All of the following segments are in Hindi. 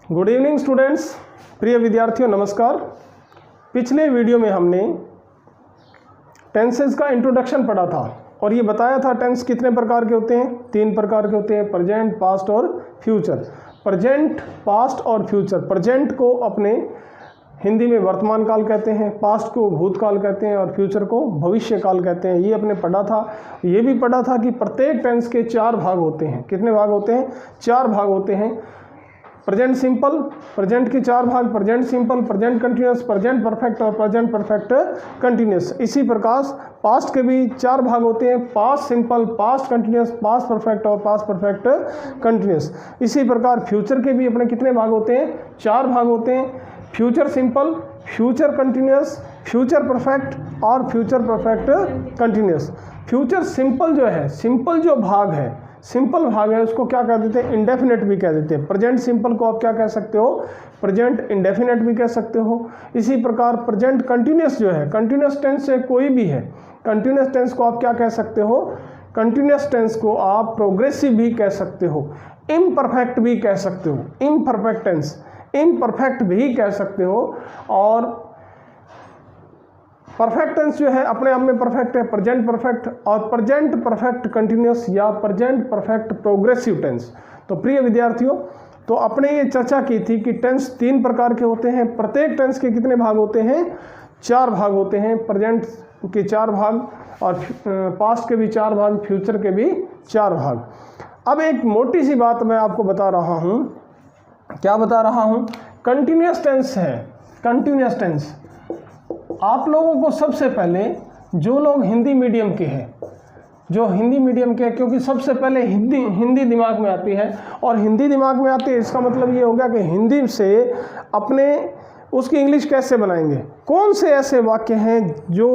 गुड इवनिंग स्टूडेंट्स, प्रिय विद्यार्थियों नमस्कार। पिछले वीडियो में हमने टेंसेस का इंट्रोडक्शन पढ़ा था और ये बताया था टेंस कितने प्रकार के होते हैं। 3 प्रकार के होते हैं, प्रेजेंट, पास्ट और फ्यूचर। प्रेजेंट, पास्ट और फ्यूचर। प्रेजेंट को अपने हिंदी में वर्तमान काल कहते हैं, पास्ट को भूतकाल कहते हैं और फ्यूचर को भविष्य काल कहते हैं। ये अपने पढ़ा था। ये भी पढ़ा था कि प्रत्येक टेंस के 4 भाग होते हैं। कितने भाग होते हैं? 4 भाग होते हैं। प्रेजेंट सिंपल, प्रेजेंट के 4 भाग, present simple, present continuous, present perfect और प्रेजेंट परफेक्ट कंटिन्यूस। इसी प्रकार पास्ट के भी 4 भाग होते हैं, past simple, past continuous, past perfect और पास्ट परफेक्ट कंटिन्यूस। इसी प्रकार फ्यूचर के भी अपने कितने भाग होते हैं? 4 भाग होते हैं। Future simple, future continuous, future perfect और future perfect continuous. Future simple जो है, सिंपल जो भाग है, सिंपल भाग है, उसको क्या कह देते हैं? इंडेफिनेट भी कह देते हैं। प्रेजेंट सिंपल को आप क्या कह सकते हो? प्रेजेंट इंडेफिनेट भी कह सकते हो। इसी प्रकार प्रेजेंट कंटिन्यूस जो है, कंटिन्यूस टेंस से कोई भी है, कंटिन्यूस टेंस को आप क्या कह सकते हो? कंटिन्यूस टेंस को आप प्रोग्रेसिव भी कह सकते हो, इम्परफेक्ट भी कह सकते हो, इम्परफेक्ट टेंस, इम्परफेक्ट भी कह सकते हो। और परफेक्ट टेंस जो है अपने आप में परफेक्ट है, प्रेजेंट परफेक्ट और प्रेजेंट परफेक्ट कंटिन्यूस या प्रेजेंट परफेक्ट प्रोग्रेसिव टेंस। तो प्रिय विद्यार्थियों, तो अपने ये चर्चा की थी कि टेंस 3 प्रकार के होते हैं। प्रत्येक टेंस के कितने भाग होते हैं? 4 भाग होते हैं। प्रेजेंट के 4 भाग और पास्ट के भी 4 भाग, फ्यूचर के भी 4 भाग। अब एक मोटी सी बात मैं आपको बता रहा हूँ। क्या बता रहा हूँ? कंटिन्यूस टेंस है। कंटिन्यूस टेंस आप लोगों को सबसे पहले, जो लोग हिंदी मीडियम के हैं, जो हिंदी मीडियम के, क्योंकि सबसे पहले हिंदी दिमाग में आती है और हिंदी दिमाग में आती है, इसका मतलब ये हो गया कि हिंदी से अपने उसकी इंग्लिश कैसे बनाएंगे, कौन से ऐसे वाक्य हैं जो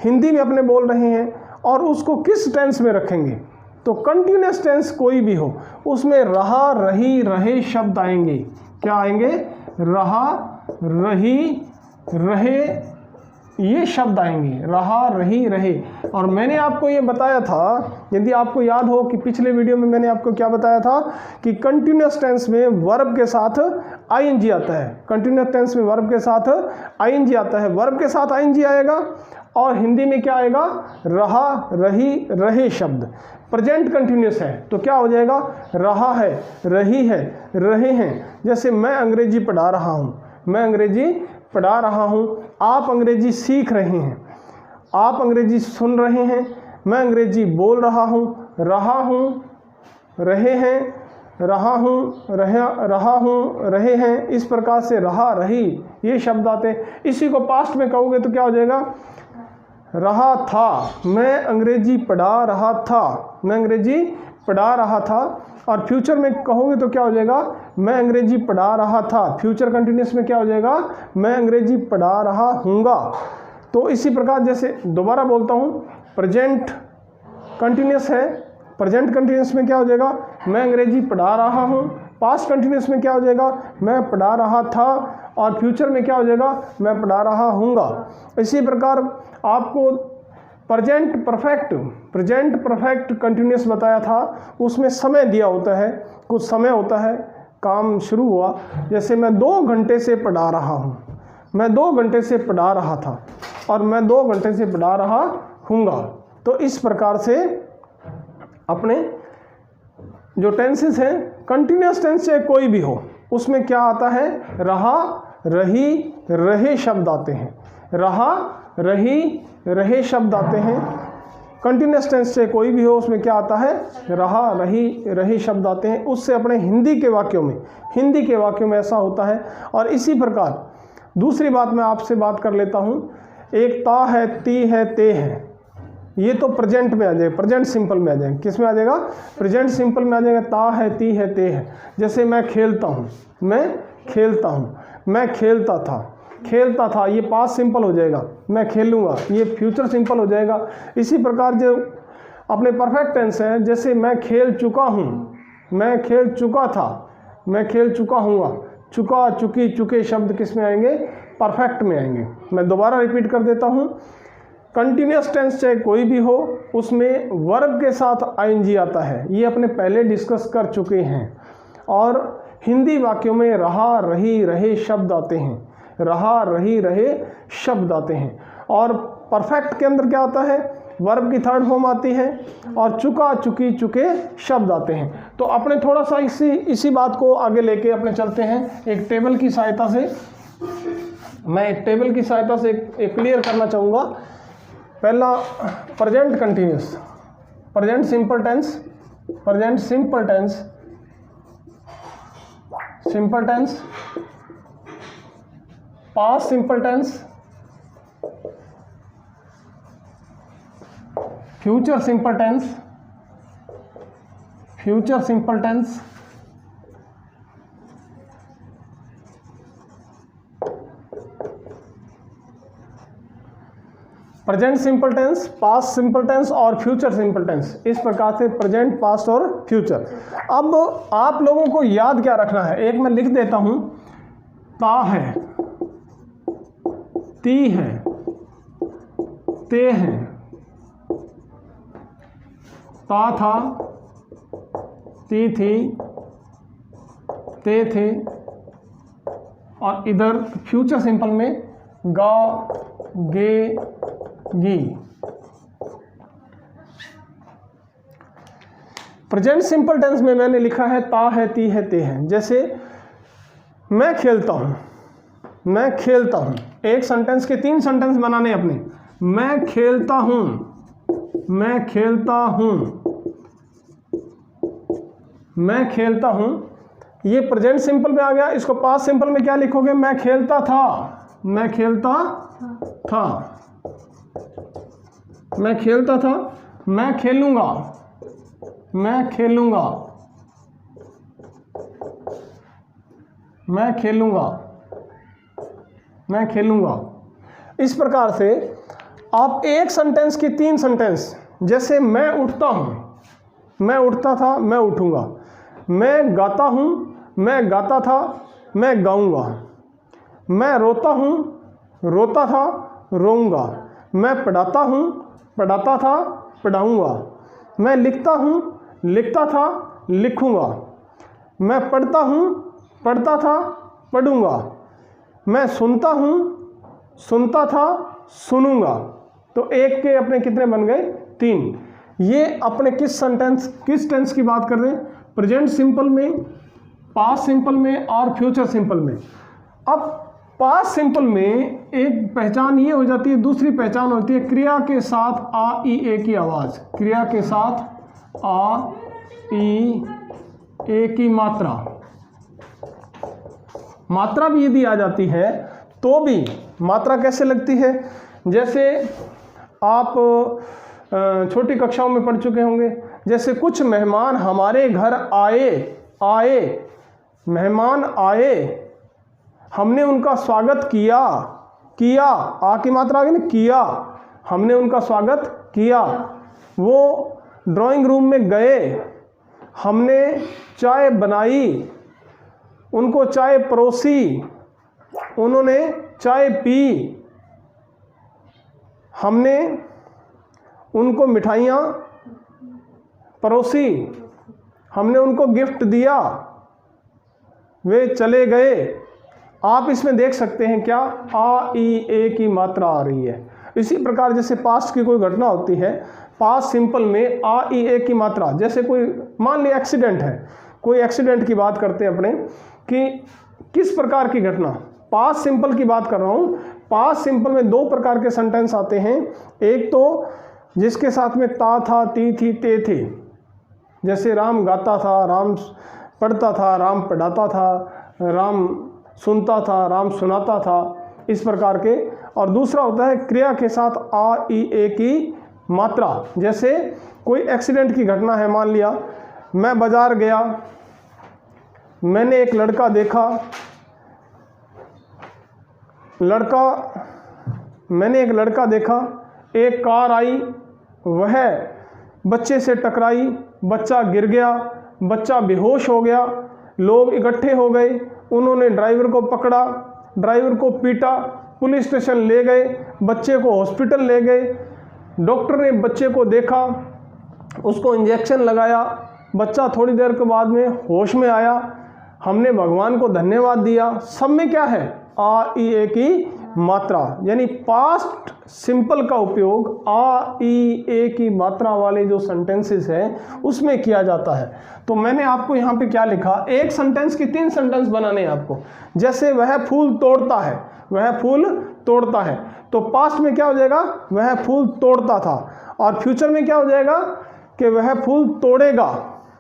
हिंदी में अपने बोल रहे हैं और उसको किस टेंस में रखेंगे। तो कंटिन्यूस टेंस कोई भी हो, उसमें रहा, रही, रहे शब्द आएंगे। क्या आएंगे? रहा, रही, रहे, ये शब्द आएंगे। रहा, रही, रहे। और मैंने आपको ये बताया था, यदि आपको याद हो कि पिछले वीडियो में मैंने आपको क्या बताया था कि कंटिन्यूस टेंस में वर्ब के साथ आईएनजी आता है। कंटिन्यूस टेंस में वर्ब के साथ आईएनजी आता है। वर्ब के साथ आईएनजी आएगा और हिंदी में क्या आएगा? रहा, रही, रहे शब्द। प्रेजेंट कंटिन्यूस है तो क्या हो जाएगा? रहा है, रही है, रहे हैं। जैसे मैं अंग्रेजी पढ़ा रहा हूँ, मैं अंग्रेजी पढ़ा रहा हूँ, आप अंग्रेजी सीख रहे हैं, आप अंग्रेजी सुन रहे हैं, मैं अंग्रेजी बोल रहा हूँ, रहे हैं, रहा हूँ, रहा हूँ, रहे हैं। इस प्रकार से रहा, रही, ये शब्द आते हैं। इसी को पास्ट में कहोगे तो क्या हो जाएगा? रहा था, मैं अंग्रेजी पढ़ा रहा था, मैं अंग्रेजी पढ़ा रहा था। और फ्यूचर में कहोगे तो क्या हो जाएगा? मैं अंग्रेजी पढ़ा रहा था। फ्यूचर कंटिन्यूस में क्या हो जाएगा? मैं अंग्रेजी पढ़ा रहा हूँगा। तो इसी प्रकार, जैसे दोबारा बोलता हूँ, प्रेजेंट कंटिन्यूस है, प्रेजेंट कंटिन्यूस में क्या हो जाएगा? मैं अंग्रेजी पढ़ा रहा हूँ। पास्ट कंटिन्यूस में क्या हो जाएगा? मैं पढ़ा रहा था। और फ्यूचर में क्या हो जाएगा? मैं पढ़ा रहा हूँगा। इसी प्रकार आपको प्रेजेंट परफेक्ट कंटिन्यूस बताया था। उसमें समय दिया होता है, कुछ समय होता है, काम शुरू हुआ। जैसे मैं 2 घंटे से पढ़ा रहा हूँ, मैं 2 घंटे से पढ़ा रहा था और मैं 2 घंटे से पढ़ा रहा हूँगा। तो इस प्रकार से अपने जो टेंसेस हैं, कंटिन्यूस टेंस से कोई भी हो, उसमें क्या आता है? रहा, रही, रहे शब्द आते हैं। रहा, रही, रहे शब्द आते हैं। कंटिन्यूस टेंस से कोई भी हो, उसमें क्या आता है? रहा, रही, रहे शब्द आते हैं। उससे अपने हिंदी के वाक्यों में ऐसा होता है। और इसी प्रकार दूसरी बात मैं आपसे बात कर लेता हूँ। एक ता है, ती है, ते है, ये तो प्रेजेंट में आ जाएगा, प्रेजेंट सिंपल में आ जाएगा। किस में आ जाएगा? प्रेजेंट सिंपल में आ जाएगा। ता है, ती है, ते है। जैसे मैं खेलता हूँ, मैं खेलता हूँ, मैं खेलता था, खेलता था, ये पास्ट सिंपल हो जाएगा। मैं खेलूँगा, ये फ्यूचर सिंपल हो जाएगा। इसी प्रकार जो अपने परफेक्ट टेंस है, जैसे मैं खेल चुका हूँ, मैं खेल चुका था, मैं खेल चुका हूँगा। चुका, चुकी, चुके शब्द किस में आएंगे? परफेक्ट में आएंगे। मैं दोबारा रिपीट कर देता हूँ। कंटिन्यूस टेंस चाहे कोई भी हो, उसमें वर्ब के साथ आईएनजी आता है। ये अपने पहले डिस्कस कर चुके हैं। और हिंदी वाक्यों में रहा, रही, रहे शब्द आते हैं, रहा, रही, रहे शब्द आते हैं। और परफेक्ट के अंदर क्या आता है, वर्ब की थर्ड फॉर्म आती है, और चुका, चुकी, चुके शब्द आते हैं। तो अपने थोड़ा सा इसी बात को आगे लेके अपने चलते हैं एक टेबल की सहायता से। मैं एक टेबल की सहायता से एक क्लियर करना चाहूँगा। पहला present continuous, present simple tense, present simple tense, simple tense, past simple tense, future simple tense, future simple tense, present simple tense, past simple tense और फ्यूचर सिंपल टेंस। इस प्रकार से प्रेजेंट, पास्ट और फ्यूचर। अब आप लोगों को याद क्या रखना है, एक मैं लिख देता हूं, ता है, ती है, ते हैं, ता था, ती थी, ते थे, और इधर फ्यूचर सिंपल में गा, गे, गी। प्रेजेंट सिंपल टेंस में मैंने लिखा है ता है, ती है, ते हैं। जैसे मैं खेलता हूं, मैं खेलता हूं, एक सेंटेंस के 3 सेंटेंस बनाने अपने। मैं खेलता हूं, मैं खेलता हूं, मैं खेलता हूं, ये प्रेजेंट सिंपल में आ गया। इसको पास्ट सिंपल में क्या लिखोगे, मैं खेलता था, मैं खेलता था, मैं खेलता था, मैं खेलूंगा, मैं खेलूंगा, मैं खेलूंगा, मैं खेलूंगा। इस प्रकार से आप एक सेंटेंस की 3 सेंटेंस, जैसे मैं उठता हूं, मैं उठता था, मैं उठूंगा, मैं गाता हूं, मैं गाता था, मैं गाऊंगा, मैं रोता हूं, रोता था, रोऊंगा, मैं पढ़ाता हूं, पढ़ाता था, पढ़ाऊंगा, मैं लिखता हूं, लिखता था, लिखूंगा, मैं पढ़ता हूं, पढ़ता था, पढ़ूंगा, मैं सुनता हूं, सुनता था, सुनूंगा। तो एक के अपने कितने बन गए, 3। ये अपने किस टेंस की बात कर रहे हैं, प्रेजेंट सिंपल में, पास्ट सिंपल में और फ्यूचर सिंपल में। अब पास्ट सिंपल में एक पहचान ये हो जाती है, दूसरी पहचान होती है क्रिया के साथ आ, ई, ए की आवाज़, क्रिया के साथ आ, ई, ए की मात्रा। मात्रा भी यदि आ जाती है तो भी मात्रा कैसे लगती है, जैसे आप छोटी कक्षाओं में पढ़ चुके होंगे। जैसे कुछ मेहमान हमारे घर आए, आए, मेहमान आए, हमने उनका स्वागत किया, किया, आ की मात्रा आ गई ना, किया, हमने उनका स्वागत किया। वो ड्राइंग रूम में गए, हमने चाय बनाई, उनको चाय परोसी, उन्होंने चाय पी, हमने उनको मिठाइयाँ परोसी, हमने उनको गिफ्ट दिया, वे चले गए। आप इसमें देख सकते हैं क्या, आ, ई, ए की मात्रा आ रही है। इसी प्रकार जैसे पास्ट की कोई घटना होती है, पास्ट सिंपल में आ, ई, ए की मात्रा, जैसे कोई मान लिया एक्सीडेंट है, कोई एक्सीडेंट की बात करते हैं अपने कि किस प्रकार की घटना, पास्ट सिंपल की बात कर रहा हूँ। पास्ट सिंपल में 2 प्रकार के सेंटेंस आते हैं, एक तो जिसके साथ में ता था, ती थी, ते थे, जैसे राम गाता था, राम पढ़ता था, राम पढ़ाता था, राम सुनता था, राम सुनाता था, इस प्रकार के। और दूसरा होता है क्रिया के साथ आ, ई, ए की मात्रा, जैसे कोई एक्सीडेंट की घटना है, मान लिया मैं बाजार गया, मैंने एक लड़का देखा, मैंने एक लड़का देखा, एक कार आई, वह बच्चे से टकराई, बच्चा गिर गया, बच्चा बेहोश हो गया, लोग इकट्ठे हो गए, उन्होंने ड्राइवर को पकड़ा, ड्राइवर को पीटा, पुलिस स्टेशन ले गए, बच्चे को हॉस्पिटल ले गए, डॉक्टर ने बच्चे को देखा, उसको इंजेक्शन लगाया, बच्चा थोड़ी देर के बाद में होश में आया, हमने भगवान को धन्यवाद दिया, सब में क्या है, आ ई ए की मात्रा, यानी पास्ट सिंपल का उपयोग आ ई ए की मात्रा वाले जो सेंटेंसेस हैं उसमें किया जाता है। तो मैंने आपको यहाँ पे क्या लिखा, एक सेंटेंस की 3 सेंटेंस बनाने हैं आपको। जैसे वह फूल तोड़ता है, वह फूल तोड़ता है, तो पास्ट में क्या हो जाएगा, वह फूल तोड़ता था, और फ्यूचर में क्या हो जाएगा कि वह फूल तोड़ेगा,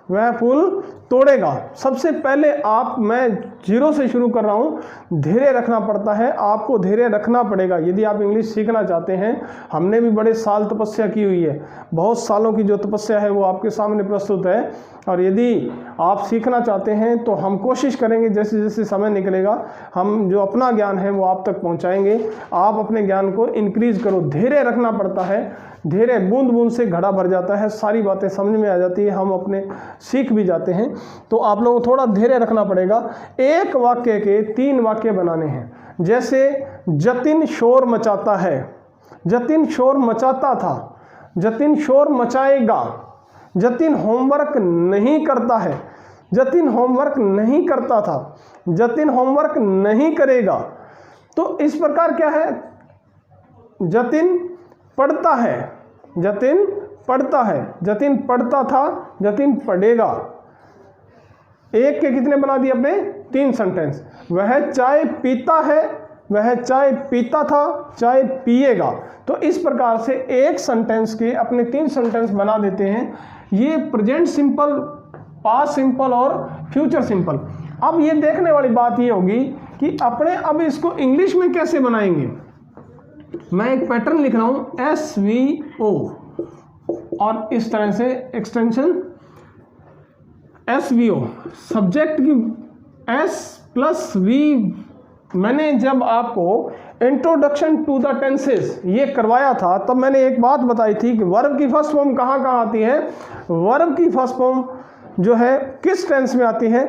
वह फूल तोड़ेगा। सबसे पहले मैं 0 से शुरू कर रहा हूँ, धैर्य रखना पड़ता है, आपको धैर्य रखना पड़ेगा यदि आप इंग्लिश सीखना चाहते हैं। हमने भी बड़े साल तपस्या की हुई है, बहुत सालों की जो तपस्या है वो आपके सामने प्रस्तुत है, और यदि आप सीखना चाहते हैं तो हम कोशिश करेंगे जैसे जैसे समय निकलेगा हम जो अपना ज्ञान है वो आप तक पहुँचाएँगे। आप अपने ज्ञान को इंक्रीज करो, धैर्य रखना पड़ता है, धैर्य बूंद बूंद से घड़ा भर जाता है, सारी बातें समझ में आ जाती है, हम अपने सीख भी जाते हैं। तो आप लोगों को थोड़ा धैर्य रखना पड़ेगा। एक वाक्य के 3 वाक्य बनाने हैं। जैसे जतिन शोर मचाता है, जतिन शोर मचाता था, जतिन शोर मचाएगा, जतिन होमवर्क नहीं करता है, जतिन होमवर्क नहीं करता था, जतिन होमवर्क नहीं करेगा। तो इस प्रकार क्या है, जतिन पढ़ता है, जतिन पढ़ता है, जतिन पढ़ता था, जतिन पढ़ेगा। एक के कितने बना दिए अपने, 3 सेंटेंस। वह चाय पीता है, वह चाय पीता था, चाय पिएगा। तो इस प्रकार से एक सेंटेंस के अपने 3 सेंटेंस बना देते हैं। ये प्रेजेंट सिंपल, पास्ट सिंपल और फ्यूचर सिंपल। अब ये देखने वाली बात ये होगी कि अपने अब इसको इंग्लिश में कैसे बनाएंगे। मैं एक पैटर्न लिख रहा हूं SVO, और इस तरह से एक्सटेंशन SVO, सब्जेक्ट की S प्लस V। मैंने जब आपको इंट्रोडक्शन टू द टेंसेस ये करवाया था तब मैंने एक बात बताई थी कि वर्ब की फर्स्ट फॉर्म कहाँ कहाँ आती है। वर्ब की फर्स्ट फॉर्म जो है किस टेंस में आती है,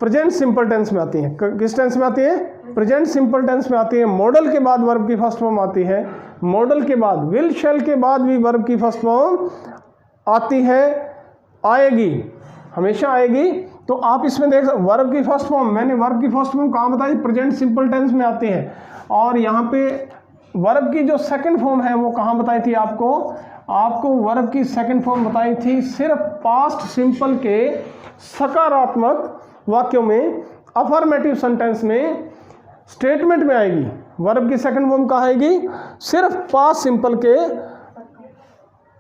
प्रेजेंट सिंपल टेंस में आती है। किस टेंस में आती है, प्रेजेंट सिंपल टेंस में आती है। मॉडल के बाद वर्ब की फर्स्ट फॉर्म आती है, मॉडल के बाद विल शैल के बाद भी वर्ब की फर्स्ट फॉर्म आती है, आएगी, हमेशा आएगी। तो आप इसमें देख सकते वर्ब की फर्स्ट फॉर्म, मैंने वर्ब की फर्स्ट फॉर्म कहाँ बताई, प्रेजेंट सिंपल टेंस में आती है। और यहाँ पे वर्ब की जो सेकंड फॉर्म है वो कहाँ बताई थी आपको वर्ब की सेकंड फॉर्म बताई थी सिर्फ पास्ट सिंपल के सकारात्मक वाक्यों में, अफर्मेटिव सेंटेंस में, स्टेटमेंट में आएगी। वर्ब की सेकंड फॉर्म कहाँ आएगी, सिर्फ पास्ट सिंपल के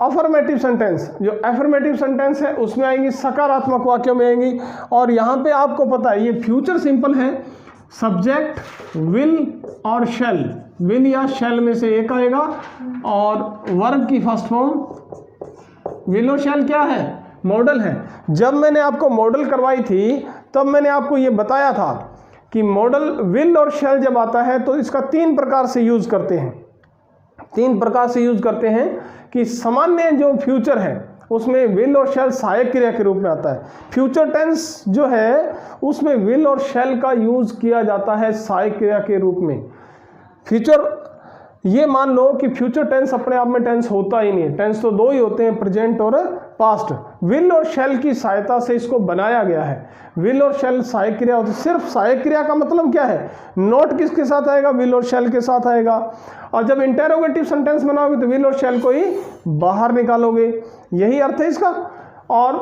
अफर्मेटिव सेंटेंस, जो अफर्मेटिव सेंटेंस है उसमें आएंगी, सकारात्मक वाक्यों में आएंगी। और यहाँ पे आपको पता है ये फ्यूचर सिंपल है, सब्जेक्ट विल और शैल, विल या शैल में से एक आएगा। और वर्ब की फर्स्ट फॉर्म विल और शैल क्या है, मॉडल है। जब मैंने आपको मॉडल करवाई थी तब मैंने आपको ये बताया था कि मॉडल विल और शैल जब आता है तो इसका 3 प्रकार से यूज करते हैं। 3 प्रकार से यूज करते हैं कि सामान्य जो फ्यूचर है उसमें विल और शैल सहायक क्रिया के रूप में आता है। फ्यूचर टेंस जो है उसमें विल और शैल का यूज किया जाता है सहायक क्रिया के रूप में। फ्यूचर, ये मान लो कि फ्यूचर टेंस अपने आप में टेंस होता ही नहीं है, टेंस तो 2 ही होते हैं, प्रेजेंट और पास्ट। विल और शैल की सहायता से इसको बनाया गया है। विल और शैल सहायक क्रिया होती है। सिर्फ सहायक क्रिया का मतलब क्या है, नोट किसके साथ आएगा, विल और शैल के साथ आएगा। और जब इंटेरोगेटिव सेंटेंस बनाओगे तो विल और शैल को ही बाहर निकालोगे, यही अर्थ है इसका। और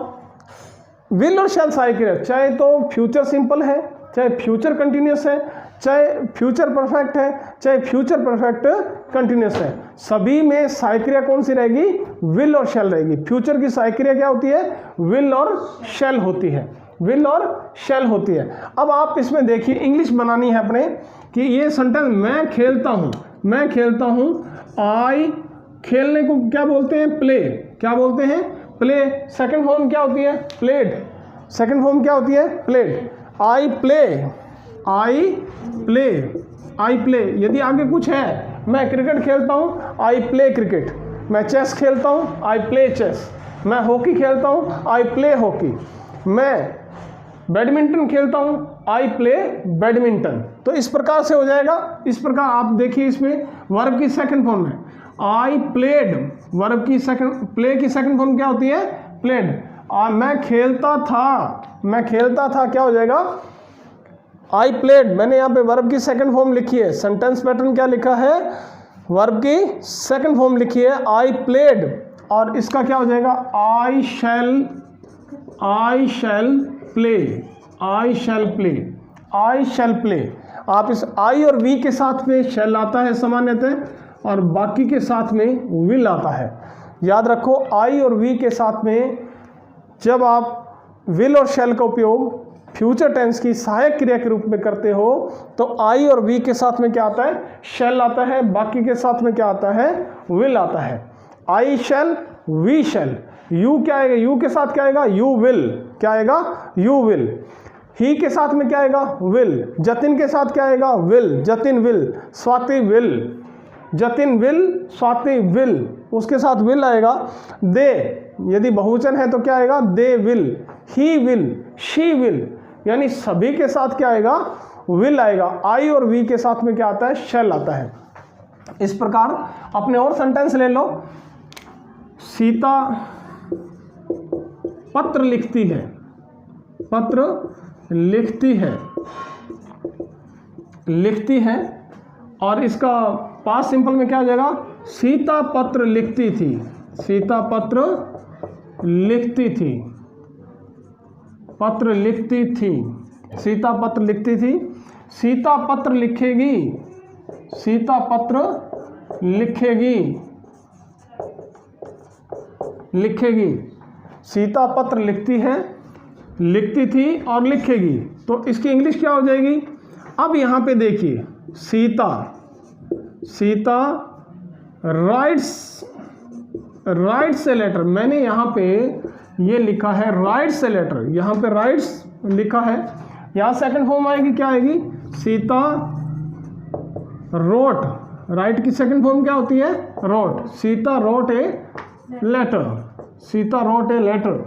विल और शैल सहायक क्रिया, चाहे तो फ्यूचर सिंपल है, चाहे फ्यूचर कंटिन्यूस है, चाहे फ्यूचर परफेक्ट है, चाहे फ्यूचर परफेक्ट कंटिन्यूस है, सभी में सहायक क्रिया कौन सी रहेगी, विल और शैल रहेगी। फ्यूचर की सहायक क्रिया क्या होती है, विल और शैल होती है, विल और शैल होती है। अब आप इसमें देखिए इंग्लिश बनानी है अपने कि ये सेंटेंस मैं खेलता हूँ, मैं खेलता हूँ, आई, खेलने को क्या बोलते हैं, प्ले, क्या बोलते हैं, प्ले। सेकंड फॉर्म क्या होती है, प्लेड, सेकंड फॉर्म क्या होती है, played. I play, I play, I play. यदि आगे कुछ है, मैं क्रिकेट खेलता हूँ, आई प्ले क्रिकेट। मैं चेस खेलता हूँ, आई प्ले चेस। मैं हॉकी खेलता हूँ, आई प्ले हॉकी। मैं बैडमिंटन खेलता हूँ, आई प्ले बैडमिंटन। तो इस प्रकार से हो जाएगा। इस प्रकार आप देखिए इसमें वर्ब की सेकंड फॉर्म है आई प्लेड, वर्ब की सेकंड, प्ले की सेकंड फॉर्म क्या होती है, प्लेड। मैं खेलता था, मैं खेलता था, क्या हो जाएगा? I played. मैंने यहाँ पे वर्ब की सेकंड फॉर्म लिखी है, सेंटेंस पैटर्न क्या लिखा है? वर्ब की सेकंड फॉर्म लिखी है आई प्लेड, और इसका क्या हो जाएगा? I shell play, I shell play, I shell play. आप इस आई और वी के साथ में शैल आता है सामान्यतः, और बाकी के साथ में विल आता है। याद रखो, आई और वी के साथ में जब आप विल और शैल का उपयोग फ्यूचर टेंस की सहायक क्रिया के रूप में करते हो तो आई और वी के साथ में क्या आता है? शैल आता है, बाकी के साथ में क्या आता है? विल आता है। आई शैल, वी शैल। यू क्या आएगा? यू के साथ क्या आएगा? You will. क्या आएगा? You will. ही के साथ में क्या आएगा? विल। जतिन के साथ क्या आएगा? Will, Jatin will. Swati will, Jatin will, Swati will, उसके साथ विल आएगा। दे यदि बहुवचन है तो क्या आएगा? They will, he will, she will, यानी सभी के साथ क्या आएगा? विल आएगा। आई और वी के साथ में क्या आता है? शैल आता है। इस प्रकार अपने और सेंटेंस ले लो। सीता पत्र लिखती है, पत्र लिखती है, लिखती है, और इसका पास्ट सिंपल में क्या हो जाएगा? सीता पत्र लिखती थी, सीता पत्र लिखती थी, पत्र लिखती थी, सीता पत्र लिखती थी। सीता पत्र लिखेगी, सीता पत्र लिखेगी, लिखेगी। सीता पत्र लिखती है, लिखती थी और लिखेगी, तो इसकी इंग्लिश क्या हो जाएगी? अब यहाँ पे देखिए, Sita, Sita writes a letter. मैंने यहाँ पे ये लिखा है राइट्स ए लेटर, यहाँ पे राइट्स लिखा है, यहाँ सेकंड फॉर्म आएगी, क्या आएगी? सीता रोट। राइट की सेकंड फॉर्म क्या होती है? Wrote. Sita wrote a letter, Sita wrote a letter.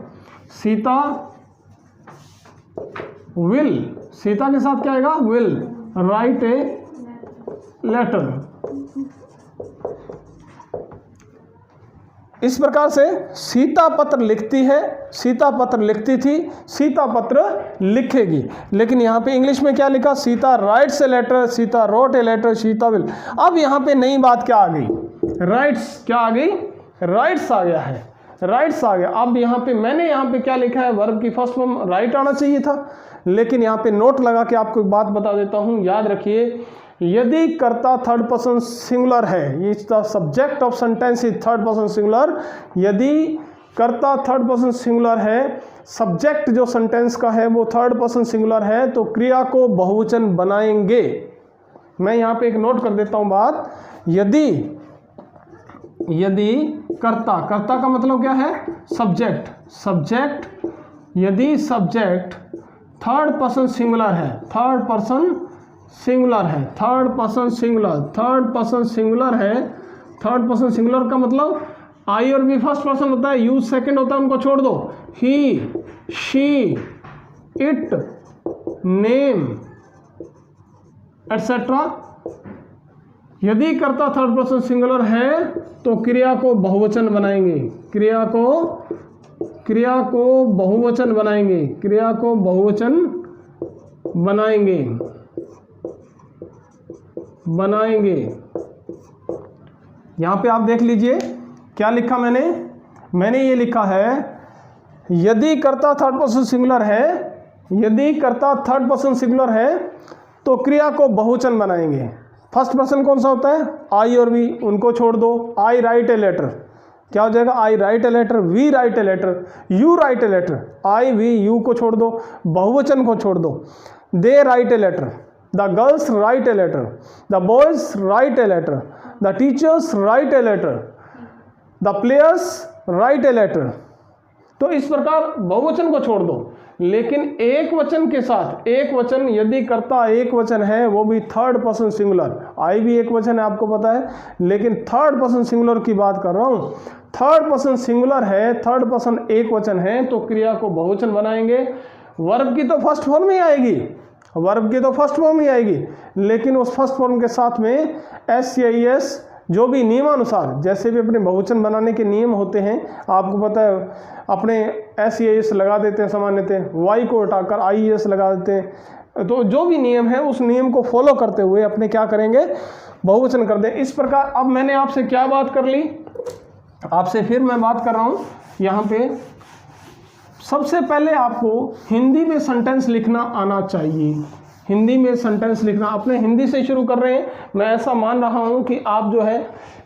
Sita will, Sita के साथ क्या आएगा? Will write a letter. इस प्रकार से सीता पत्र लिखती है, सीता पत्र लिखती थी, सीता पत्र लिखेगी। लेकिन यहाँ पे इंग्लिश में क्या लिखा? Sita writes a letter, Sita wrote a letter, Sita will. अब यहाँ पे नई बात क्या आ गई? राइट्स क्या आ गई? राइट्स आ गया है, राइट्स आ गया। अब यहाँ पे मैंने यहाँ पे क्या लिखा है? वर्ब की फर्स्ट फॉर्म राइट आना चाहिए था, लेकिन यहाँ पे नोट लगा के आपको एक बात बता देता हूँ। याद रखिए, यदि कर्ता थर्ड पर्सन सिंगुलर है, is the subject of sentence is third person singular. यदि कर्ता थर्ड पर्सन सिंगुलर है, सब्जेक्ट जो सेंटेंस का है वो थर्ड पर्सन सिंगुलर है, तो क्रिया को बहुवचन बनाएंगे। मैं यहाँ पे एक नोट कर देता हूँ बात। यदि कर्ता, कर्ता का मतलब क्या है? Subject, subject. यदि सब्जेक्ट थर्ड पर्सन सिंगुलर है, थर्ड पर्सन सिंगुलर है, third person singular, third person singular है। थर्ड पर्सन सिंगुलर का मतलब आई और बी फर्स्ट पर्सन होता है, यू सेकंड होता है, उनको छोड़ दो। ही, शी, इट, नेम एटसेट्रा। यदि कर्ता थर्ड पर्सन सिंगुलर है तो क्रिया को बहुवचन बनाएंगे, क्रिया को बहुवचन बनाएंगे, क्रिया को बहुवचन बनाएंगे, बनाएंगे। यहाँ पे आप देख लीजिए क्या लिखा मैंने ये लिखा है, यदि कर्ता थर्ड पर्सन सिंगुलर है, यदि कर्ता थर्ड पर्सन सिंगुलर है तो क्रिया को बहुवचन बनाएंगे। फर्स्ट पर्सन कौन सा होता है? आई और वी, उनको छोड़ दो। आई राइट ए लेटर, क्या हो जाएगा? I write a letter, we write a letter, you write a letter. I we you को छोड़ दो, बहुवचन को छोड़ दो। They write a letter, the girls write a letter, the boys write a letter, the teachers write a letter, the players write a letter. तो इस प्रकार बहुवचन को छोड़ दो, लेकिन एक वचन के साथ, एक वचन यदि कर्ता एक वचन है, वो भी थर्ड पर्सन सिंगुलर, आई भी एक वचन है आपको पता है, लेकिन थर्ड पर्सन सिंगुलर की बात कर रहा हूँ। थर्ड पर्सन सिंगुलर है, थर्ड पर्सन एक वचन है, तो क्रिया को बहुवचन बनाएंगे। वर्ब की तो फर्स्ट फॉर्म ही आएगी, वर्ब की तो फर्स्ट फॉर्म ही आएगी, लेकिन उस फर्स्ट फॉर्म के साथ में SCIS जो भी नियमानुसार, जैसे भी अपने बहुवचन बनाने के नियम होते हैं, आपको पता है अपने SES लगा देते हैं सामान्यतः, Y को हटाकर IES लगा देते हैं। तो जो भी नियम है उस नियम को फॉलो करते हुए अपने क्या करेंगे, बहुवचन कर दें। इस प्रकार अब मैंने आपसे क्या बात कर ली, आपसे फिर मैं बात कर रहा हूँ यहाँ पे। सबसे पहले आपको हिंदी में सेंटेंस लिखना आना चाहिए। हिंदी में सेंटेंस लिखना, अपने हिंदी से शुरू कर रहे हैं। मैं ऐसा मान रहा हूँ कि आप जो है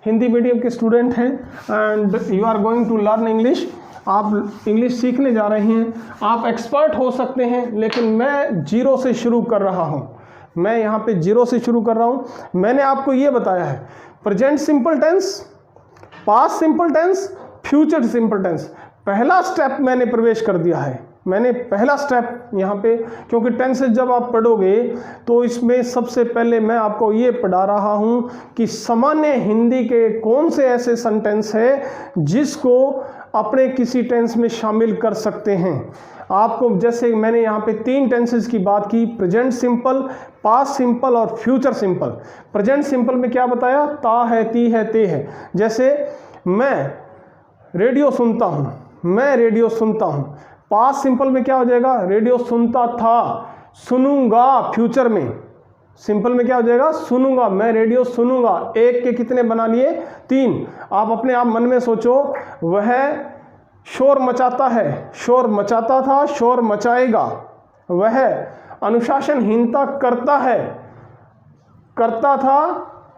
हिंदी मीडियम के स्टूडेंट हैं and you are going to learn English. आप इंग्लिश सीखने जा रहे हैं, आप एक्सपर्ट हो सकते हैं, लेकिन मैं जीरो से शुरू कर रहा हूँ। मैं यहाँ पे जीरो से शुरू कर रहा हूँ। मैंने आपको ये बताया है present simple tense, past simple tense, future simple tense. पहला स्टेप मैंने प्रवेश कर दिया है। मैंने पहला स्टेप यहाँ पे, क्योंकि टेंसेस जब आप पढ़ोगे तो इसमें सबसे पहले मैं आपको ये पढ़ा रहा हूँ कि सामान्य हिंदी के कौन से ऐसे सेंटेंस है जिसको अपने किसी टेंस में शामिल कर सकते हैं। आपको जैसे मैंने यहाँ पे 3 टेंसेस की बात की, प्रेजेंट सिंपल, पास्ट सिंपल और फ्यूचर सिंपल। प्रेजेंट सिंपल में क्या बताया, ता है, ती है, ते है। जैसे मैं रेडियो सुनता हूँ, मैं रेडियो सुनता हूँ। पास्ट सिंपल में क्या हो जाएगा, रेडियो सुनता था, सुनूंगा। फ्यूचर में सिंपल में क्या हो जाएगा, सुनूंगा, मैं रेडियो सुनूंगा। एक के कितने बना लिए, 3। आप अपने आप मन में सोचो, वह शोर मचाता है, शोर मचाता था, शोर मचाएगा। वह अनुशासनहीनता करता है, करता था,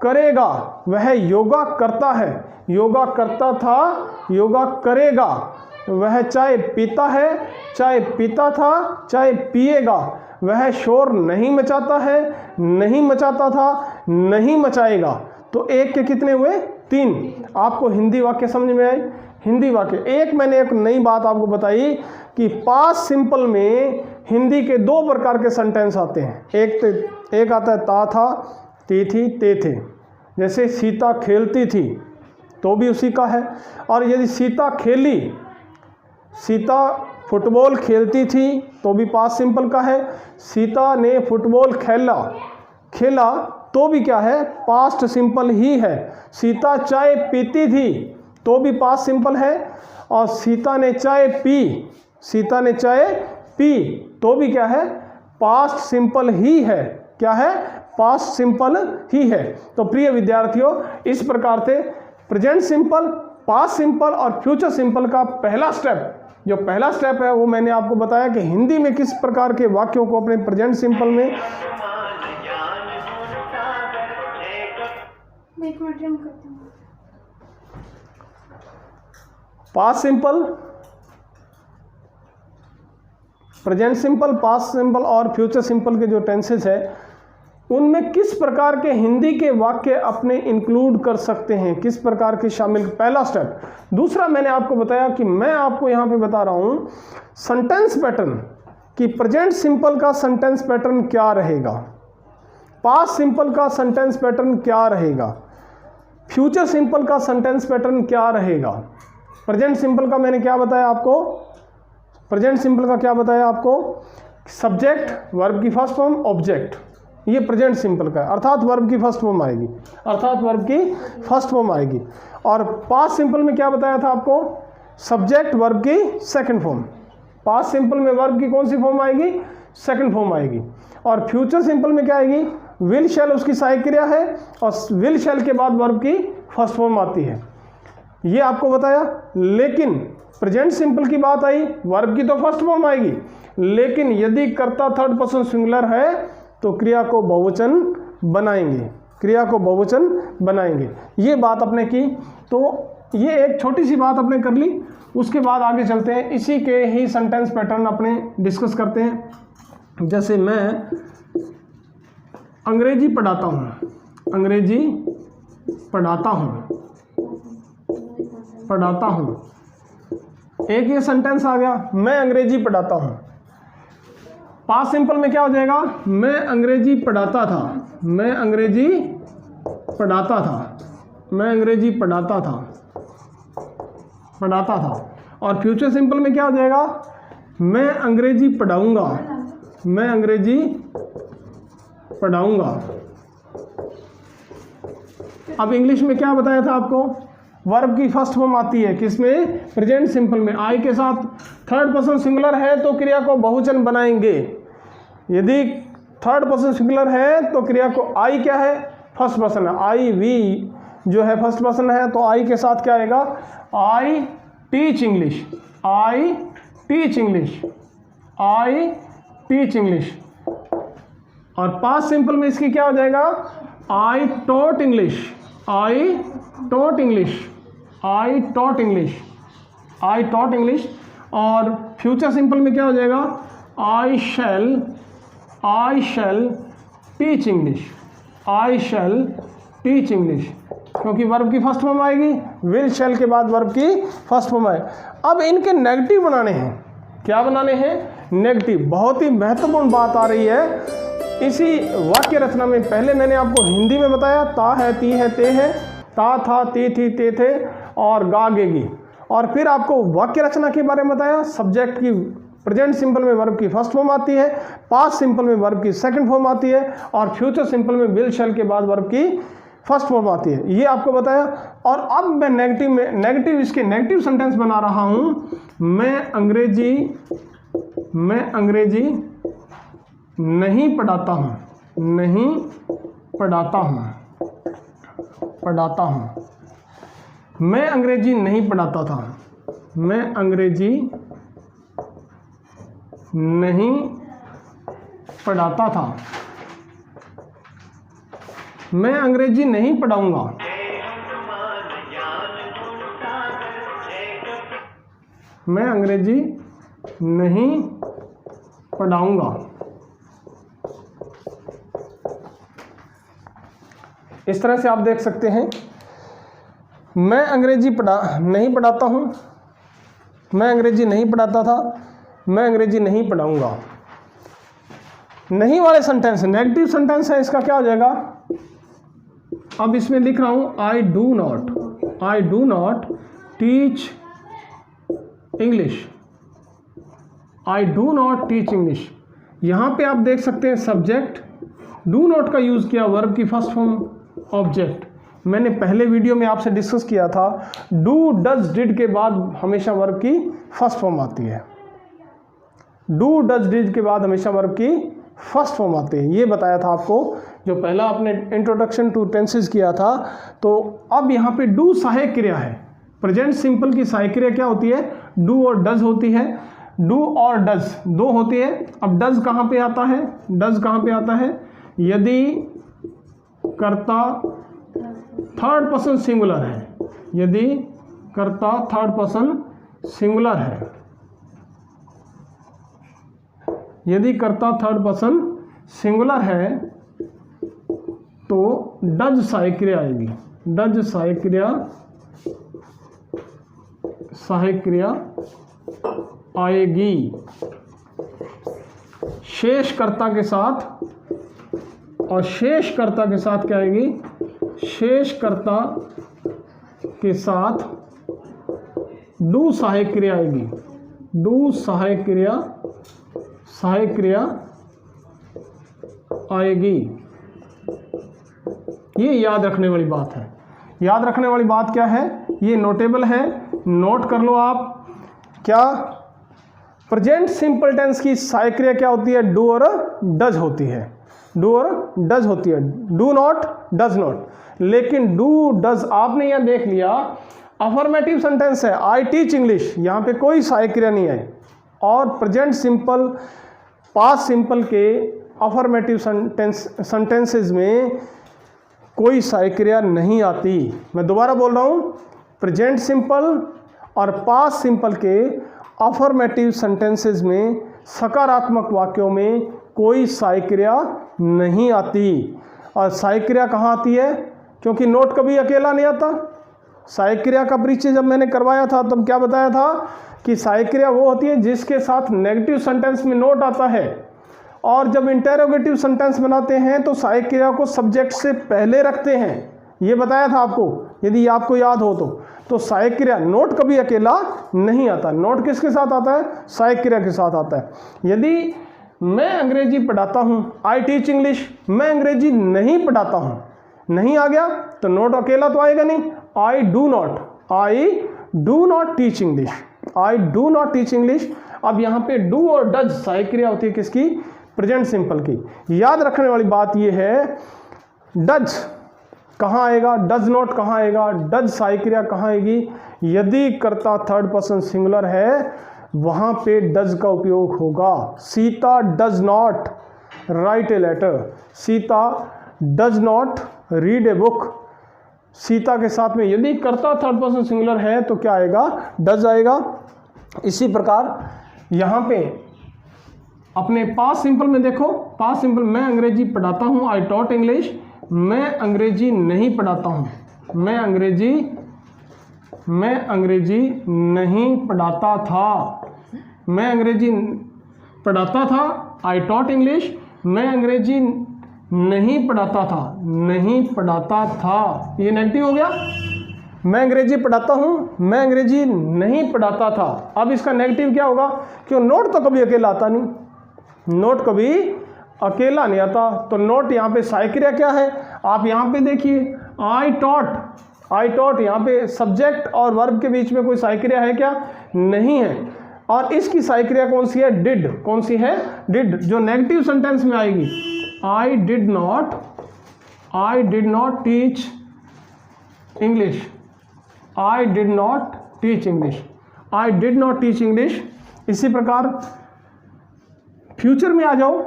करेगा। वह योगा करता है, योगा करता था, योगा करेगा। वह चाय पीता है, चाय पीता था, चाय पिएगा। वह शोर नहीं मचाता है, नहीं मचाता था, नहीं मचाएगा। तो एक के कितने हुए, 3। आपको हिंदी वाक्य समझ में आए, हिंदी वाक्य। एक मैंने एक नई बात आपको बताई कि पास्ट सिंपल में हिंदी के 2 प्रकार के सेंटेंस आते हैं। एक आता है ता था, ती थी, ते थे। जैसे सीता खेलती थी तो भी उसी का है। और यदि सीता खेली, सीता फुटबॉल खेलती थी तो भी पास्ट सिंपल का है। सीता ने फुटबॉल खेला, खेला तो भी क्या है, पास्ट सिंपल ही है। सीता चाय पीती थी तो भी पास्ट सिंपल है। और सीता ने चाय पी, सीता ने चाय पी तो भी क्या है, पास्ट सिंपल ही है। क्या है, पास्ट सिंपल ही है। तो प्रिय विद्यार्थियों, इस प्रकार से प्रेजेंट सिंपल, पास्ट सिंपल और फ्यूचर सिंपल का पहला स्टेप, जो पहला स्टेप है वो मैंने आपको बताया कि हिंदी में किस प्रकार के वाक्यों को अपने प्रेजेंट सिंपल में, past simple, present simple, past simple और फ्यूचर सिंपल के जो टेंसेस है उनमें किस प्रकार के हिंदी के वाक्य अपने इंक्लूड कर सकते हैं, किस प्रकार के शामिल, पहला स्टेप। दूसरा मैंने आपको बताया कि मैं आपको यहाँ पे बता रहा हूँ सेंटेंस पैटर्न, कि प्रेजेंट सिंपल का सेंटेंस पैटर्न क्या रहेगा, पास्ट सिंपल का सेंटेंस पैटर्न क्या रहेगा, फ्यूचर सिंपल का सेंटेंस पैटर्न क्या रहेगा। प्रेजेंट सिंपल का मैंने क्या बताया आपको, प्रेजेंट सिंपल का क्या बताया आपको, सब्जेक्ट, वर्ब की फर्स्ट फॉर्म, ऑब्जेक्ट, ये प्रेजेंट सिंपल का है, अर्थात वर्ब की फर्स्ट फॉर्म आएगी, अर्थात वर्ब की फर्स्ट फॉर्म आएगी। और पास्ट सिंपल में क्या बताया था आपको, सब्जेक्ट, वर्ब की सेकंड फॉर्म। पास्ट सिंपल में वर्ब की कौन सी फॉर्म आएगी, सेकंड फॉर्म आएगी। और फ्यूचर सिंपल में क्या आएगी, विल शैल उसकी सहायक क्रिया है और विल शैल के बाद वर्ब की फर्स्ट फॉर्म आती है, ये आपको बताया। लेकिन प्रेजेंट सिंपल की बात आई, वर्ब की तो फर्स्ट फॉर्म आएगी, लेकिन यदि कर्ता थर्ड पर्सन सिंगुलर है तो क्रिया को बहुवचन बनाएंगे, क्रिया को बहुवचन बनाएंगे। ये बात अपने की। तो ये एक छोटी सी बात अपने कर ली, उसके बाद आगे चलते हैं, इसी के ही सेंटेंस पैटर्न अपने डिस्कस करते हैं। जैसे मैं अंग्रेजी पढ़ाता हूँ, अंग्रेजी पढ़ाता हूँ, पढ़ाता हूँ, एक ये सेंटेंस आ गया, मैं अंग्रेजी पढ़ाता हूँ। पास्ट सिंपल में क्या हो जाएगा, मैं अंग्रेजी पढ़ाता था, मैं अंग्रेजी पढ़ाता था, मैं अंग्रेजी पढ़ाता था, पढ़ाता था। और फ्यूचर सिंपल में क्या हो जाएगा, मैं अंग्रेजी पढ़ाऊंगा, मैं अंग्रेजी पढ़ाऊंगा। अब इंग्लिश में क्या बताया था आपको, वर्ब की फर्स्ट फॉर्म आती है किसमें, प्रेजेंट सिंपल में। आई के साथ थर्ड पर्सन सिंगुलर है तो क्रिया को बहुवचन बनाएंगे। यदि थर्ड पर्सन सिंगुलर है तो क्रिया को, आई क्या है, फर्स्ट पर्सन है, आई वी जो है फर्स्ट पर्सन है, तो आई के साथ क्या आएगा, आई टीच इंग्लिश, आई टीच इंग्लिश, आई टीच इंग्लिश। और पास्ट सिंपल में इसकी क्या हो जाएगा, I taught English, I taught English, I taught English, I taught English. और फ्यूचर सिंपल में क्या हो जाएगा, I shall teach English, I shall teach English, क्योंकि वर्ब की फर्स्ट फॉर्म आएगी, विल शैल के बाद वर्ब की फर्स्ट फॉर्म आए। अब इनके नेगेटिव बनाने हैं, क्या बनाने हैं, नेगेटिव। बहुत ही महत्वपूर्ण बात आ रही है इसी वाक्य रचना में। पहले मैंने आपको हिंदी में बताया, ता है, ती है, ते है, ता था, ती थी, ते थे और गा गेगी। और फिर आपको वाक्य रचना के बारे में बताया, सब्जेक्ट की प्रेजेंट सिंपल में वर्ब की फर्स्ट फॉर्म आती है, पास्ट सिंपल में वर्ब की सेकंड फॉर्म आती है, और फ्यूचर सिंपल में विल शैल के बाद वर्ब की फर्स्ट फॉर्म आती है, ये आपको बताया। और अब मैं नेगेटिव इसके नेगेटिव सेंटेंस बना रहा हूँ। मैं अंग्रेजी नहीं पढ़ाता हूँ, नहीं पढ़ाता हूँ, पढ़ाता हूँ। मैं अंग्रेजी नहीं पढ़ाता था, मैं अंग्रेजी नहीं पढ़ाता था, मैं अंग्रेजी नहीं पढ़ाऊंगा, मैं अंग्रेजी नहीं पढ़ाऊंगा। इस तरह से आप देख सकते हैं, मैं अंग्रेजी नहीं पढ़ाता हूँ, मैं अंग्रेजी नहीं पढ़ाता था, मैं अंग्रेजी नहीं पढ़ाऊंगा। नहीं वाले सेंटेंस नेगेटिव सेंटेंस है, इसका क्या हो जाएगा, अब इसमें लिख रहा हूँ आई do not teach English, I do not teach English. यहाँ पे आप देख सकते हैं सब्जेक्ट डू नॉट का यूज़ किया, वर्ब की फर्स्ट फॉर्म ऑब्जेक्ट। मैंने पहले वीडियो में आपसे डिस्कस किया था, डू डज डिड के बाद हमेशा वर्ब की फर्स्ट फॉर्म आती है, डू डज डिड के बाद हमेशा वर्ब की फर्स्ट फॉर्म आती है, ये बताया था आपको जो पहला आपने इंट्रोडक्शन टू टेंसेस किया था। तो अब यहाँ पे डू सहायक क्रिया है, प्रेजेंट सिंपल की सहायक क्रिया क्या होती है, डू और डज होती है, डू और डज दो होती है। अब डज कहाँ पे आता है, डज कहाँ पे आता है, यदि कर्ता थर्ड पर्सन सिंगुलर है, यदि कर्ता थर्ड पर्सन सिंगुलर है, यदि कर्ता थर्ड पर्सन सिंगुलर है तो डज सहायक क्रिया आएगी, डज सहायक क्रिया आएगी शेष कर्ता के साथ। और शेष कर्ता के साथ क्या आएगी, शेष कर्ता के साथ डू सहायक क्रिया आएगी, डू सहायक क्रिया आएगी। ये याद रखने वाली बात है। याद रखने वाली बात क्या है, ये नोटेबल है, नोट कर लो आप। क्या प्रेजेंट सिंपल टेंस की सहायक क्रिया क्या होती है, डू और डज होती है, डू और डज होती है, डू नॉट डज नॉट। लेकिन डू डज आपने यहाँ देख लिया, अफर्मेटिव सेंटेंस है, आई टीच इंग्लिश, यहाँ पे कोई सहायक क्रिया नहीं है। और प्रेजेंट सिंपल पास्ट सिंपल के अफर्मेटिव सेंटेंसेस में कोई सहायक क्रिया नहीं आती। मैं दोबारा बोल रहा हूँ, प्रेजेंट सिंपल और पास्ट सिंपल के अफर्मेटिव सेंटेंसेस में सकारात्मक वाक्यों में कोई सहायक क्रिया नहीं आती। और सहायक क्रिया कहाँ आती है, क्योंकि नोट कभी अकेला नहीं आता। सहायक क्रिया का परिचय जब मैंने करवाया था तब क्या बताया था कि सहायक क्रिया वो होती है जिसके साथ नेगेटिव सेंटेंस में नोट आता है। और जब इंटेरोगेटिव सेंटेंस बनाते हैं तो सहायक क्रिया को सब्जेक्ट से पहले रखते हैं, ये बताया था आपको, यदि आपको याद हो तो सहायक क्रिया नोट कभी अकेला नहीं आता। नोट किसके साथ आता है, सहायक क्रिया के साथ आता है। यदि मैं अंग्रेजी पढ़ाता हूँ, आई टीच इंग्लिश, मैं अंग्रेजी नहीं पढ़ाता हूँ, नहीं आ गया तो नोट अकेला तो आएगा नहीं। आई do not teach English, I do not teach English. अब यहाँ पे डू और डज सहायक क्रिया होती है किसकी? प्रेजेंट सिंपल की। याद रखने वाली बात ये है, डज कहाँ आएगा, डज नॉट कहाँ आएगा, डज सहायक क्रिया कहाँ आएगी? यदि कर्ता थर्ड पर्सन सिंगुलर है वहाँ पे डज का उपयोग होगा। Sita does not write a letter, Sita does not read a book. Sita के साथ में यदि कर्ता थर्ड पर्सन सिंगुलर है तो क्या आएगा? डज आएगा। इसी प्रकार यहाँ पे अपने पास्ट सिंपल में देखो, पास्ट सिंपल, मैं अंग्रेजी पढ़ाता हूँ, आई टॉट इंग्लिश। मैं अंग्रेजी नहीं पढ़ाता हूँ, मैं अंग्रेजी नहीं पढ़ाता था, मैं अंग्रेजी पढ़ाता था, आई टॉट इंग्लिश। मैं अंग्रेजी नहीं पढ़ाता था, नहीं पढ़ाता था, ये नेगेटिव हो गया। मैं अंग्रेजी पढ़ाता हूँ, मैं अंग्रेजी नहीं पढ़ाता था। अब इसका नेगेटिव क्या होगा? क्यों? नोट तो कभी अकेला आता नहीं, नोट कभी अकेला नहीं आता। तो नोट यहाँ पे सहायक क्रिया क्या है? आप यहाँ पे देखिए, आई टॉट यहाँ पे सब्जेक्ट और वर्ब के बीच में कोई सहायक क्रिया है क्या? नहीं है। और इसकी सहायक क्रिया कौन सी है? डिड। कौन सी है? डिड, जो नेगेटिव सेंटेंस में आएगी। I did not teach English, I did not teach English, I did not teach English. इसी प्रकार फ्यूचर में आ जाओ,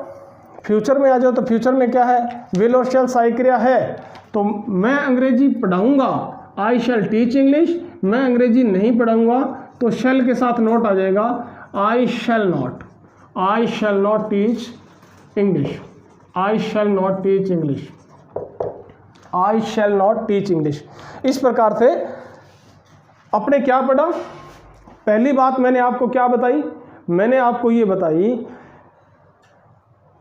फ्यूचर में आ जाओ तो फ्यूचर में क्या है? विल और शैल सहायक क्रिया है। तो मैं अंग्रेजी पढ़ाऊंगा, आई शैल टीच इंग्लिश। मैं अंग्रेजी नहीं पढ़ाऊंगा तो शैल के साथ नोट आ जाएगा, I shall not teach English, I shall not teach English, I shall not teach English. इस प्रकार से अपने क्या पढ़ा? पहली बात मैंने आपको क्या बताई? मैंने आपको ये बताई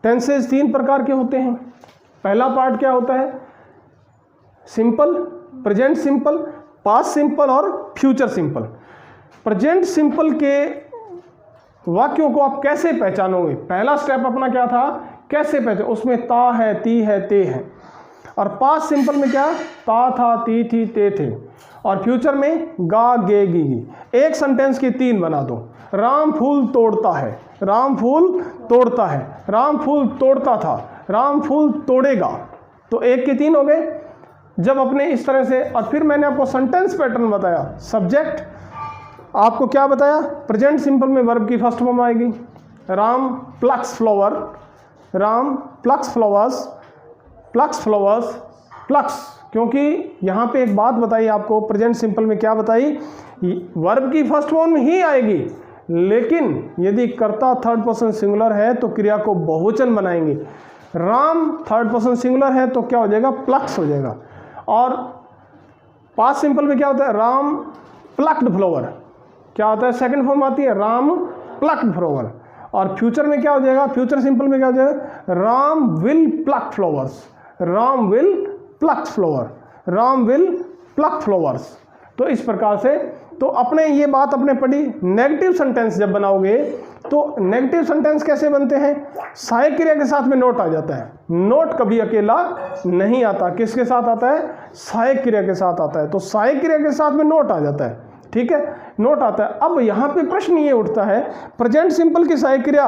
टेंसेज 3 प्रकार के होते हैं। पहला पार्ट क्या होता है? Simple, present simple, past simple और फ्यूचर सिंपल। प्रेजेंट सिंपल के वाक्यों को आप कैसे पहचानोगे? पहला स्टेप अपना क्या था? कैसे पहचान? उसमें ता है, ती है, ते है। और पास्ट सिंपल में क्या? ता था, ती थी, ते थे। और फ्यूचर में गा, गे, गी। एक सेंटेंस की 3 बना दो। राम फूल तोड़ता है, राम फूल तोड़ता है, राम फूल तोड़ता था, राम फूल तोड़ेगा। तो 1 के 3 हो गए। जब अपने इस तरह से, और फिर मैंने आपको सेंटेंस पैटर्न बताया। सब्जेक्ट आपको क्या बताया? प्रेजेंट सिंपल में वर्ब की फर्स्ट फॉर्म आएगी। Ram plucks flower, Ram plucks flowers, plucks flowers, plucks. क्योंकि यहाँ पे एक बात बताई आपको, प्रेजेंट सिंपल में क्या बताई? वर्ब की फर्स्ट फॉर्म ही आएगी, लेकिन यदि कर्ता थर्ड पर्सन सिंगुलर है तो क्रिया को बहुवचन बनाएंगे। राम थर्ड पर्सन सिंगुलर है तो क्या हो जाएगा? प्लक्स हो जाएगा। और पास्ट सिंपल में क्या होता है? राम प्लक्ड फ्लावर, क्या होता है? सेकंड फॉर्म आती है, राम प्लक्ड फ्लावर। और फ्यूचर में क्या हो जाएगा? फ्यूचर सिंपल में क्या हो जाएगा? Ram will pluck flowers, Ram will pluck flower, Ram will pluck flowers. तो इस प्रकार से तो अपने ये बात अपने पढ़ी। नेगेटिव सेंटेंस जब बनाओगे तो नेगेटिव सेंटेंस कैसे बनते हैं? सहायक क्रिया के साथ में नोट आ जाता है। नोट कभी अकेला नहीं आता। किसके साथ आता है? सहायक क्रिया के साथ आता है। तो सहायक क्रिया के साथ में नोट आ जाता है, ठीक है, नोट आता है। अब यहाँ पे प्रश्न ये उठता है, प्रेजेंट सिंपल की सहायक क्रिया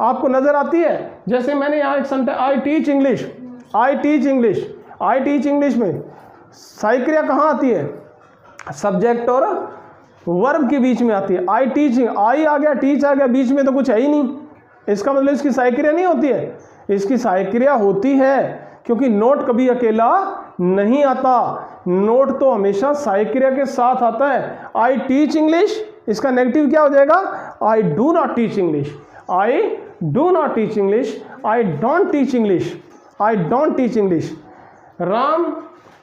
आपको नजर आती है? जैसे मैंने यहाँ एक सेंटेंस, आई टीच इंग्लिश, आई टीच इंग्लिश, आई टीच इंग्लिश में सहायक क्रिया कहाँ आती है? सब्जेक्ट और वर्ब के बीच में आती है। आई टीचिंग, आई आ गया, टीच आ गया, बीच में तो कुछ है ही नहीं। इसका मतलब इसकी सहायक क्रिया नहीं होती है? इसकी सहायक क्रिया होती है, क्योंकि नोट कभी अकेला नहीं आता। नोट तो हमेशा सहायक क्रिया के साथ आता है। आई टीच इंग्लिश, इसका नेगेटिव क्या हो जाएगा? I do not teach English, I do not teach English, I don't teach English, I don't teach English. Ram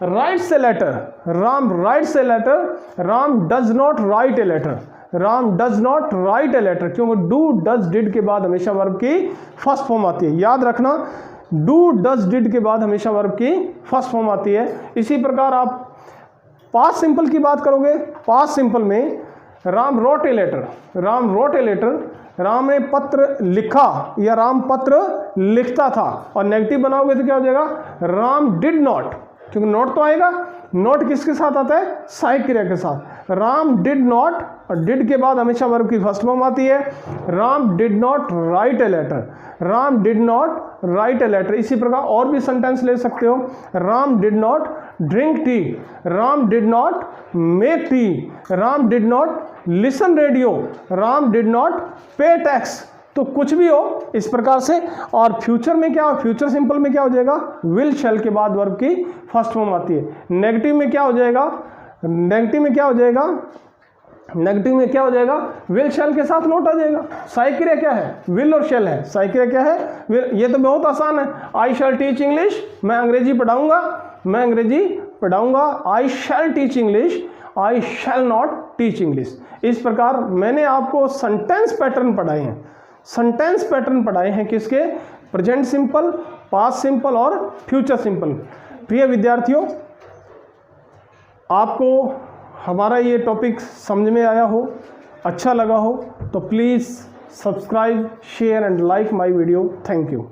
writes a letter, Ram writes a letter, Ram does not write a letter, Ram does not write a letter. क्योंकि डू डज डिड के बाद हमेशा वर्ब की फर्स्ट फॉर्म आती है। याद रखना, डू डज डिड के बाद हमेशा वर्ब की फर्स्ट फॉर्म आती है। इसी प्रकार आप पास्ट सिंपल की बात करोगे, पास्ट सिंपल में Ram wrote a letter, Ram wrote a letter, Ram ने पत्र लिखा या राम पत्र लिखता था। और नेगेटिव बनाओगे तो क्या हो जाएगा? राम डिड नॉट, क्योंकि नॉट तो आएगा, नॉट किसके साथ आता है, सहायक क्रिया के साथ। राम डिड नॉट, और डिड के बाद हमेशा वर्ब की फर्स्ट फॉर्म आती है। Ram did not write a letter, Ram did not write a letter. इसी प्रकार और भी सेंटेंस ले सकते हो। Ram did not drink tea, Ram did not make tea, Ram did not listen radio, Ram did not pay tax. तो कुछ भी हो इस प्रकार से। और फ्यूचर में क्या, फ्यूचर सिंपल में क्या हो जाएगा, विल शैल के बाद वर्ब की फर्स्ट फॉर्म आती है। नेगेटिव में क्या हो जाएगा, नेगेटिव में क्या हो जाएगा, नेगेटिव में क्या हो जाएगा, विल शैल के साथ नोट आ जाएगा। सहायक क्रिया क्या है, विल और शैल है। सहायक क्रिया क्या है, विल। ये तो बहुत आसान है। आई शैल टीच इंग्लिश, मैं अंग्रेजी पढ़ाऊंगा, मैं अंग्रेजी पढ़ाऊंगा। I shall teach English, I shall not teach English. इस प्रकार मैंने आपको सेंटेंस पैटर्न पढ़ाए हैं, सेंटेंस पैटर्न पढ़ाए हैं किसके, प्रेजेंट सिंपल, पास्ट सिंपल और फ्यूचर सिंपल। प्रिय विद्यार्थियों, आपको हमारा ये टॉपिक समझ में आया हो, अच्छा लगा हो तो please subscribe, share and like my video. Thank you.